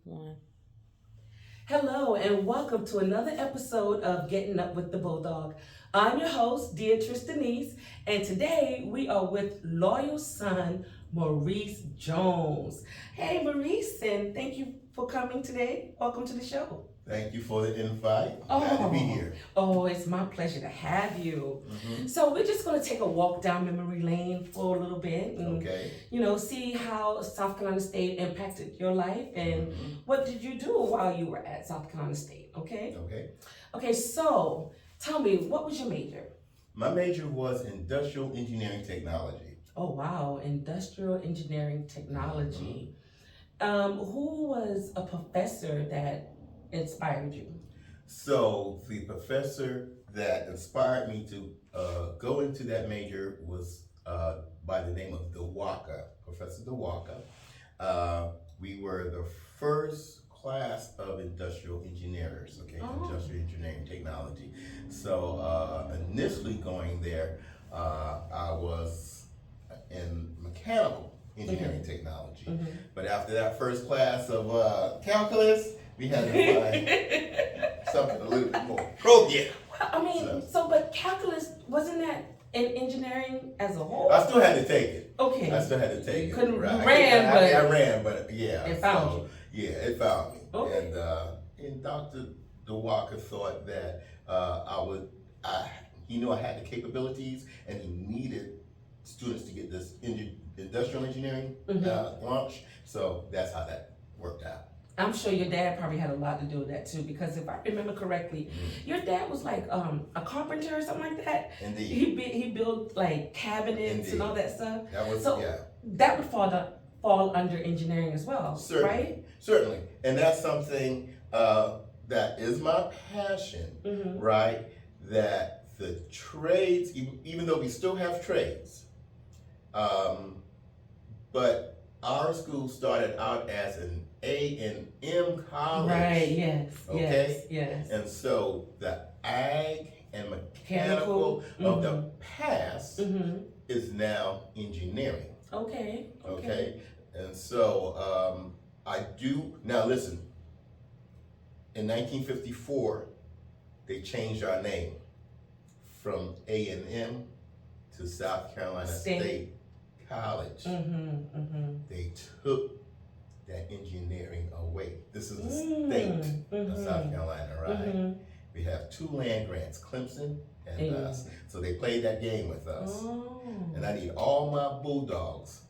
One. Hello, and welcome to another episode of Getting Up with the Bulldog. I'm your host, Beatrice Denise, and today we are with loyal son, Maurice Jones. Hey, Maurice, and thank you for coming today. Welcome to the show. Thank you for the invite. Glad to be here. Oh, it's my pleasure to have you. Mm-hmm. So we're just going to take a walk down memory lane for a little bit and, Okay. see how South Carolina State impacted your life and Mm-hmm. what did you do while you were at South Carolina State, okay? Okay. Okay, so tell me, what was your major? My major was industrial engineering technology. Oh, wow, industrial engineering technology. Who was a professor that inspired you? So the professor that inspired me to go into that major was by the name of DeWaka, Professor DeWaka. We were the first class of industrial engineers, okay, industrial engineering technology. So initially going there, I was in mechanical engineering technology. But after that first class of calculus, we had to find something a little bit more appropriate. Well, I mean, but calculus, wasn't that in engineering as a whole? I still had to take it. Okay. I still had to take You it. couldn't Right. I I ran, but yeah. It found you. Yeah, it found me. Okay. And Dr. DeWalker thought that he knew I had the capabilities, and he needed students to get this industrial engineering launch. So that's how that worked out. I'm sure your dad probably had a lot to do with that too, because if I remember correctly, your dad was like a carpenter or something like that. Indeed. He built like cabinets Indeed. and all that stuff. That was That would fall under engineering as well, Certainly. right? Certainly, and that's something that is my passion, right? That the trades, even though we still have trades, but our school started out as an A&M college. Right, yes, Okay? yes. And so the ag and mechanical of the past is now engineering. Okay. And so I do, now listen, in 1954, they changed our name from A&M to South Carolina State College. They took that engineering away. This is the state of South Carolina, right? We have two land grants, Clemson and us. So they played that game with us. And I need all my Bulldogs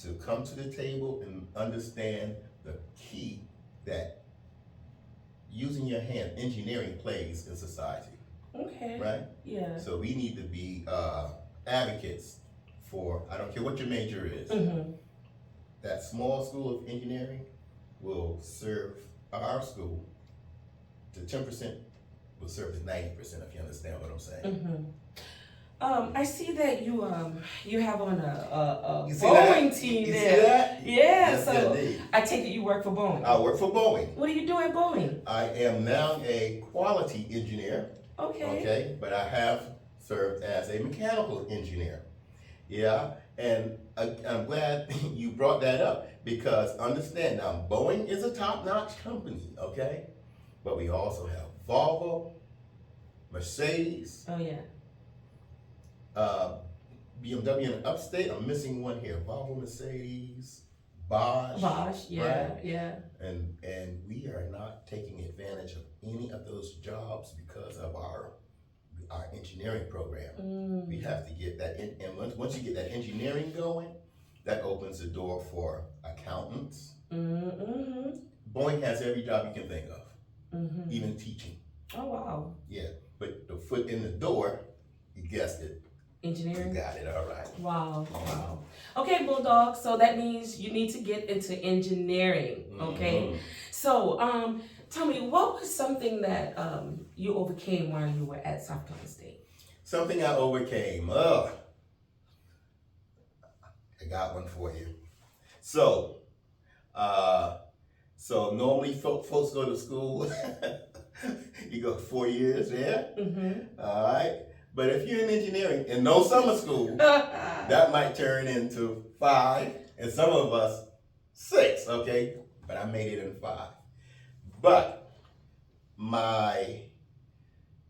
to come to the table and understand the key that using your hand, engineering plays in society. Okay. Right? Yeah. So we need to be advocates for, I don't care what your major is, that small school of engineering will serve our school to 10%, will serve to 90%, if you understand what I'm saying. I see that you have on a You see Boeing that? team You there. see that? Yeah, Yes, so indeed. I take it you work for Boeing. I work for Boeing. What do you do at Boeing? I am now a quality engineer, Okay. but I have served as a mechanical engineer. Yeah, and I'm glad you brought that up, because understand now, Boeing is a top-notch company, okay? But we also have Volvo, Mercedes, Oh yeah. BMW in upstate. I'm missing one here. Volvo, Mercedes, Bosch. Yeah, right? yeah. And we are not taking advantage of any of those jobs because of our engineering program. We have to get that in, and once you get that engineering going, that opens the door for accountants. Boeing has every job you can think of, even teaching. Oh wow. Yeah, but the foot in the door, you guessed it. Engineering. You got it, all right. Wow. Okay, Bulldog. So that means you need to get into engineering. Okay. So tell me, what was something that you overcame while you were at South Carolina State? Something I overcame. I got one for you. So normally folks go to school. You go 4 years, yeah. All right. But if you're in engineering and no summer school, that might turn into 5, and some of us 6. Okay. but I made it in 5. But my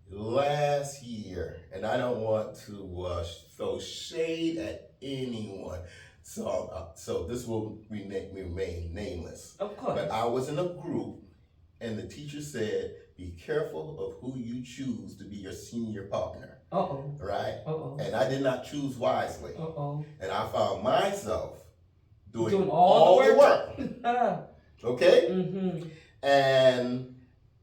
last year, and I don't want to throw shade at anyone, so this will remain nameless. Of course. But I was in a group, and the teacher said, "Be careful of who you choose to be your senior partner." Uh-oh. Right? Uh-oh. And I did not choose wisely. Uh-oh. And I found myself doing all the work. Okay? Mm-hmm. And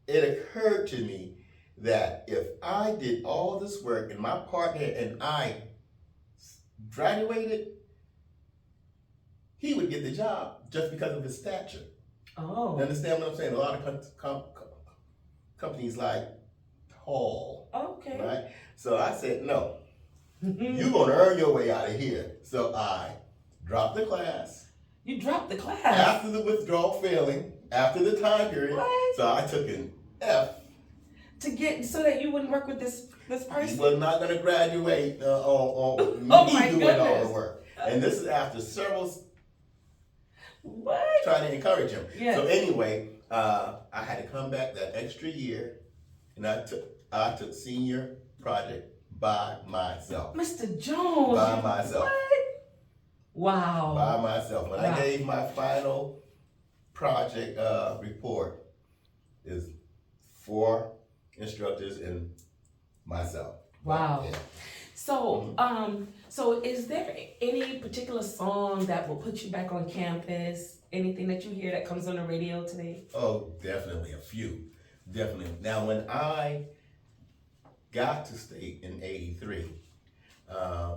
it occurred to me that if I did all this work and my partner and I graduated, he would get the job just because of his stature. Oh. You understand what I'm saying? A lot of companies like tall. Okay. Right? So I said, no, you're going to earn your way out of here. So I dropped the class. You dropped the class? After the withdrawal failing, after the time period. What? So I took an F. So that you wouldn't work with this person? He was not going to graduate on me doing goodness. all the work. And this is after several trying to encourage him. Yes. So anyway, I had to come back that extra year, and I took senior project by myself. Mr. Jones. By myself. What? Wow. By myself. When I gave my final project report, is 4 instructors and myself. Wow. Yeah. So, so is there any particular song that will put you back on campus? Anything that you hear that comes on the radio today? Oh, definitely a few. Definitely. Now, when I got to state in '83, I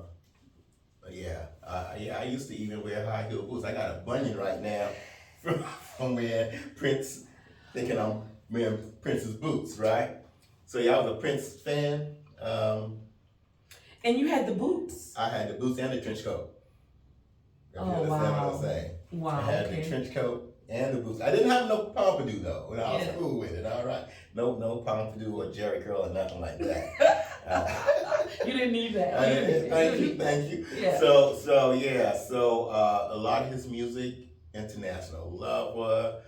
used to even wear high heel boots. I got a bunion right now from wearing Prince, thinking I'm wearing Prince's boots, right? So yeah, I was a Prince fan. And you had the boots. I had the boots and the trench coat. If you Oh, understand wow. what I'm saying. Wow. I had the trench coat and the boots. I didn't have no pompadour though when I was Yeah. cool with it. All right, no pompadour or Jerry curl or nothing like that. You didn't need that. Thank you. Yeah. So a lot of his music, International Lover,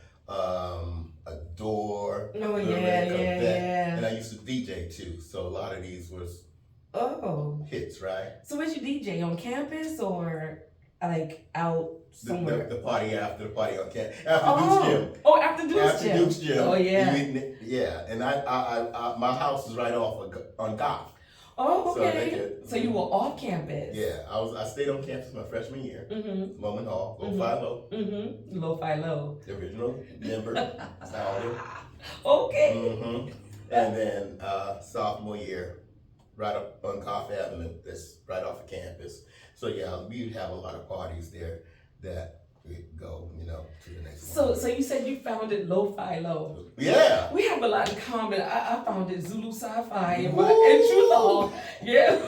Adore, Oh, Little yeah, Red yeah, Corvette, yeah. and I used to DJ too. So a lot of these was Oh. hits, right? So where'd you DJ? On campus or like out somewhere? The party after the party on campus, after Duke's Gym. Oh, after Duke's After Gym. Duke's Gym. Oh, yeah. Yeah, and I my house is right off on Goff. Oh, So they okay. could- So you were off campus. Yeah, I stayed on campus my freshman year. Mm-hmm. Loman Hall, Lo-Fi Low, Mm-hmm. Lo-fi low. the original member, founder. Okay. Mm-hmm. And then sophomore year, right up on Goff Avenue, that's right off of campus. So yeah, we'd have a lot of parties there that we'd go, to the next one. So you said you founded Lo-Fi Low. Yeah. We have a lot in common. I founded Zulu Sci-Fi in True Law. Yeah,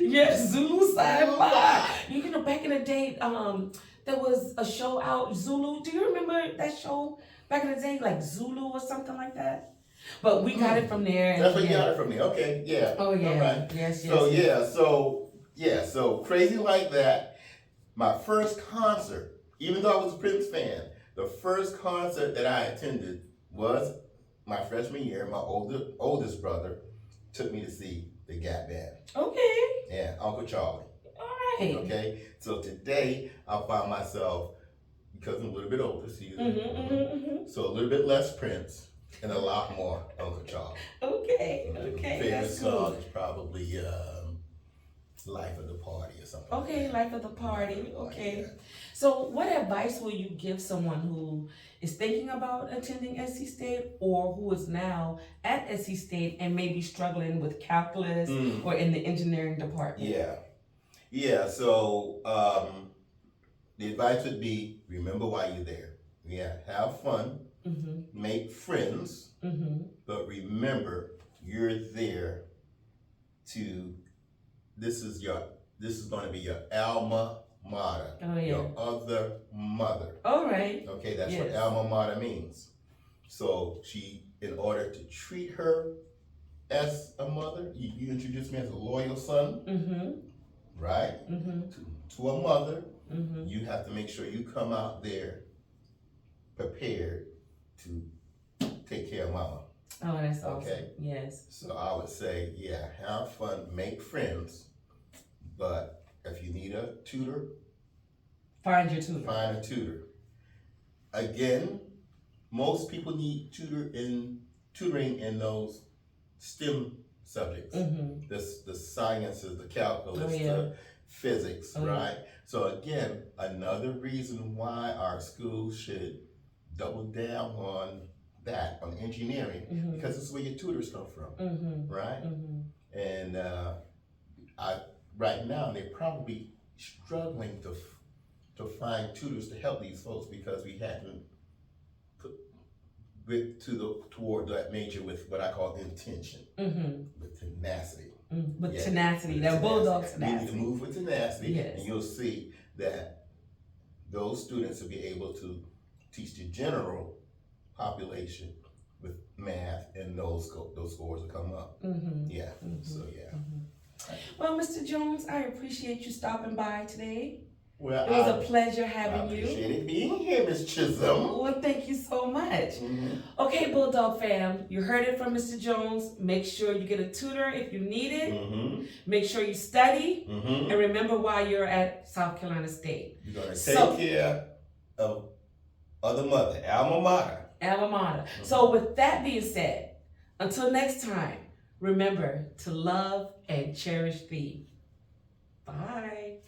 yes, Zulu Sci-Fi. You know, back in the day, there was a show out, Zulu. Do you remember that show back in the day, like Zulu or something like that? But we got it from there. That's where you got it from there. Okay, yeah. Oh yeah. All right. Yes. So crazy like that. My first concert, even though I was a Prince fan, the first concert that I attended was my freshman year. My oldest brother took me to see the Gap Band. Okay. Yeah, Uncle Charlie. All right. Okay, so today I found myself, because I'm a little bit older, so a little bit less Prince and a lot more Uncle Charlie. Okay. Favorite That's song cool. is probably Life of the Party or something. Okay, Life of the Party. Like Okay. that. So, what advice will you give someone who is thinking about attending SC State or who is now at SC State and maybe struggling with calculus or in the engineering department? Yeah. So the advice would be: remember why you're there. Yeah, have fun, make friends, but remember you're there to. This is going to be your alma mater. Oh, yeah. Your other mother. All right. Okay, that's Yes. what alma mater means. So in order to treat her as a mother, you introduced me as a loyal son, right? To a mother, you have to make sure you come out there prepared to take care of mama. Oh, that's awesome. Okay. Yes. So I would say, yeah, have fun, make friends, but if you need a tutor, Find your tutor. find a tutor. Again, most people need tutoring in those STEM subjects. Mm-hmm. The sciences, the calculus, Oh, yeah. the physics, Oh, yeah. right? So again, another reason why our schools should double down on that, on engineering, Mm-hmm. because this is where your tutors come from, Mm-hmm. right? Mm-hmm. And right now they're probably struggling to find tutors to help these folks because we hadn't put toward that major with what I call intention, Mm-hmm. with tenacity. With Yeah, tenacity, with that bulldog You tenacity. need to move with tenacity, Yes. and you'll see that those students will be able to teach the general population with math, and those scores will come up. Mm-hmm. Yeah. Mm-hmm. So yeah. Mm-hmm. Well, Mr. Jones, I appreciate you stopping by today. Well, It was a pleasure having I you. appreciate it being here, Miss Chisholm. Well, thank you so much. Mm-hmm. Okay, Bulldog fam, you heard it from Mr. Jones. Make sure you get a tutor if you need it. Mm-hmm. Make sure you study. Mm-hmm. And remember why you're at South Carolina State. You're going to take care of the mother, alma mater. Alma mater. Mm-hmm. So with that being said, until next time, remember to love and cherish thee. Bye.